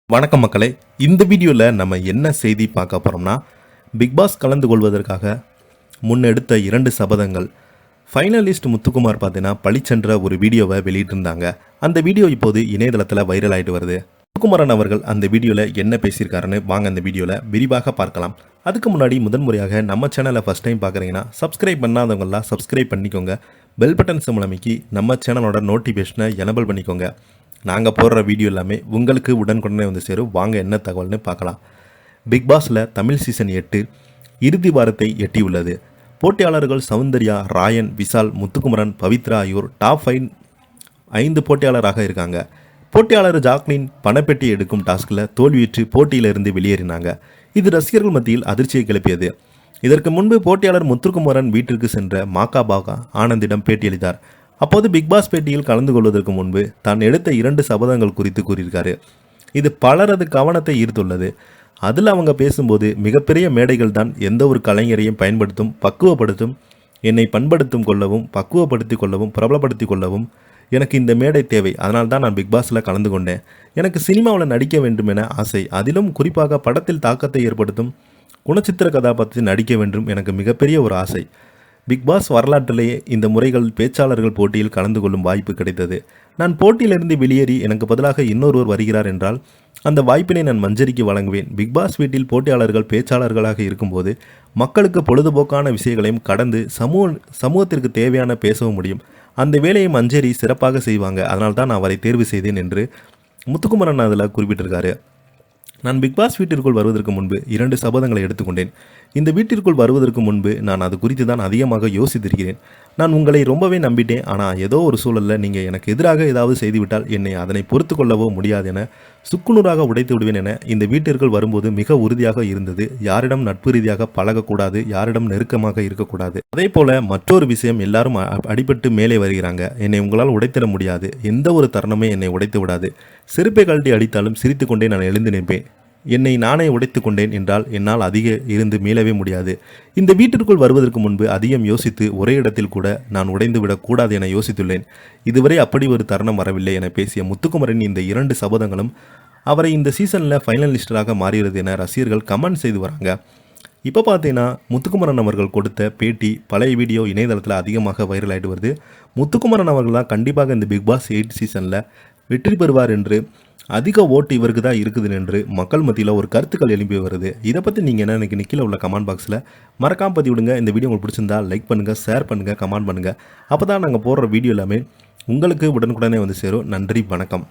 வணக்கம் மக்களே, இந்த வீடியோவில் நம்ம என்ன செய்தி பார்க்க போகிறோம்னா, பிக் பாஸ் கலந்து கொள்வதற்காக முன்னெடுத்த 2 சபதங்கள். ஃபைனலிஸ்ட் முத்துக்குமார் பார்த்தீங்கன்னா பளிச்சென்ற ஒரு வீடியோவை வெளியிட்டிருந்தாங்க. அந்த வீடியோ இப்போது இணையதளத்தில் வைரல் ஆகிட்டு வருது. முத்துக்குமாரன் அவர்கள் அந்த வீடியோவில் என்ன பேசியிருக்காருன்னு வாங்க அந்த வீடியோவில் விரிவாக பார்க்கலாம். அதுக்கு முன்னாடி முதன்முறையாக நம்ம சேனலை ஃபஸ்ட் டைம் பார்க்குறீங்கன்னா சப்ஸ்கிரைப் பண்ணாதவங்களாம் சப்ஸ்கிரைப் பண்ணிக்கோங்க. பெல் பட்டன் சிம்பல் அமைக்கி நம்ம சேனலோட நோட்டிஃபிகேஷனை எனபிள் பண்ணிக்கோங்க. நாங்கள் போடுற வீடியோ எல்லாமே உங்களுக்கு உடனுக்குடனே வந்து சேரும். வாங்க என்ன தகவல்னு பார்க்கலாம். பிக் பாஸில் தமிழ் சீசன் 8 இறுதி வாரத்தை எட்டியுள்ளது. போட்டியாளர்கள் சௌந்தர்யா, ராயன், விஷால், முத்துக்குமரன், பவித்ரா ஆகியோர் டாப் 5 போட்டியாளராக இருக்காங்க. போட்டியாளர் ஜாக்லின் பணப்பெட்டி எடுக்கும் டாஸ்கில் தோல்வியுற்று போட்டியிலிருந்து வெளியேறினாங்க. இது ரசிகர்கள் மத்தியில் அதிர்ச்சியை கிளப்பியது. இதற்கு முன்பு போட்டியாளர் முத்துக்குமரன் வீட்டிற்கு சென்ற மாகாபாகா ஆனந்திடம் பேட்டியளித்தார். அப்போது பிக்பாஸ் பேட்டியில் கலந்து கொள்வதற்கு முன்பு தான் எடுத்த 2 சபதங்கள் குறித்து கூறியிருக்காரு. இது பலரது கவனத்தை ஈர்த்துள்ளது. அதில் அவங்க பேசும்போது, மிகப்பெரிய மேடைகள் தான் எந்த ஒரு கலைஞரையும் பக்குவப்படுத்தும், என்னை பண்படுத்தும் கொள்ளவும், பக்குவப்படுத்தி கொள்ளவும், பிரபலப்படுத்தி கொள்ளவும் எனக்கு இந்த மேடை தேவை. அதனால் தான் நான் பிக்பாஸில் கலந்து கொண்டேன். எனக்கு சினிமாவில் நடிக்க வேண்டும் என ஆசை. அதிலும் குறிப்பாக படத்தில் தாக்கத்தை ஏற்படுத்தும் குணச்சித்திர கதாபாத்திரத்தில் நடிக்க வேண்டும் எனக்கு மிகப்பெரிய ஒரு ஆசை. பிக்பாஸ் வரலாற்றிலேயே இந்த முறைகள் பேச்சாளர்கள் போட்டியில் கலந்து கொள்ளும் வாய்ப்பு கிடைத்தது. நான் போட்டியிலிருந்து வெளியேறி எனக்கு பதிலாக இன்னொருவர் வருகிறார் என்றால் அந்த வாய்ப்பினை நான் மஞ்சரிக்கு வழங்குவேன். பிக்பாஸ் வீட்டில் போட்டியாளர்கள் பேச்சாளர்களாக இருக்கும்போது மக்களுக்கு பொழுதுபோக்கான விஷயங்களையும் கடந்து சமூகத்திற்கு தேவையான பேசவும் முடியும். அந்த வேலையை மஞ்சரி சிறப்பாக செய்வாங்க. அதனால் தான் நான் அவரை தேர்வு செய்தேன் என்று முத்துக்குமரன் அதில் குறிப்பிட்டிருக்காரு. நான் பிக்பாஸ் வீட்டிற்குள் வருவதற்கு முன்பு 2 சபதங்களை எடுத்துக்கொண்டேன். இந்த வீட்டிற்குள் வருவதற்கு முன்பு நான் அது குறித்து தான் அதிகமாக யோசித்திருக்கிறேன். நான் உங்களை ரொம்பவே நம்பிட்டேன். ஆனால் ஏதோ ஒரு சூழலில் நீங்கள் எனக்கு எதிராக ஏதாவது செய்துவிட்டால் என்னை அதனை பொறுத்து கொள்ளவோ முடியாது என சுக்குநூறாக உடைத்து விடுவேன் என இந்த வீட்டிற்குள் வரும்போது மிக உறுதியாக இருந்தது. யாரிடம் நட்பு ரீதியாக பழகக்கூடாது, யாரிடம் நெருக்கமாக இருக்கக்கூடாது. அதே போல மற்றொரு விஷயம், எல்லாரும் அடிபட்டு மேலே வருகிறாங்க. என்னை உங்களால் உடைத்திட முடியாது. எந்த ஒரு தருணமே என்னை உடைத்து விடாது. செருப்பை கழட்டி அடித்தாலும் சிரித்து கொண்டே நான் எழுந்து நிற்பேன். என்னை நானே உடைத்து கொண்டேன் என்றால் என்னால் அதிக இருந்து மீளவே முடியாது. இந்த வீட்டிற்குள் வருவதற்கு முன்பு அதிகம் யோசித்து ஒரே இடத்தில் கூட நான் உடைந்து விடக்கூடாது என யோசித்துள்ளேன். இதுவரை அப்படி ஒரு தருணம் வரவில்லை என பேசிய முத்துக்குமரன் இந்த 2 சபதங்களும் அவரை இந்த சீசனில் ஃபைனலிஸ்டராக மாறுகிறது என ரசிகர்கள் கமெண்ட் செய்து வராங்க. இப்போ பார்த்தீங்கன்னா முத்துக்குமரன் அவர்கள் கொடுத்த பேட்டி பழைய வீடியோ இணையதளத்தில் அதிகமாக வைரல் ஆகிட்டு வருது. முத்துக்குமரன் அவர்கள் தான் கண்டிப்பாக இந்த பிக் பாஸ் 8 சீசனில் வெற்றி பெறுவார் என்று, அதிக ஓட்டு இவருக்கு தான் இருக்குது என்று மக்கள் மத்தியில் ஒரு கருத்துக்கள் எழுப்பி வருது. இதை பற்றி நீங்கள் என்ன எனக்கு கீழே உள்ள கமெண்ட் பாக்ஸில் மறக்காமல் பதிவு விடுங்க. இந்த வீடியோ உங்களுக்கு பிடிச்சிருந்தா லைக் பண்ணுங்கள், ஷேர் பண்ணுங்கள், கமெண்ட் பண்ணுங்கள். அப்போ தான் நாங்கள் போடுற வீடியோ எல்லாமே உங்களுக்கு உடனுக்குடனே வந்து சேரும். நன்றி, வணக்கம்.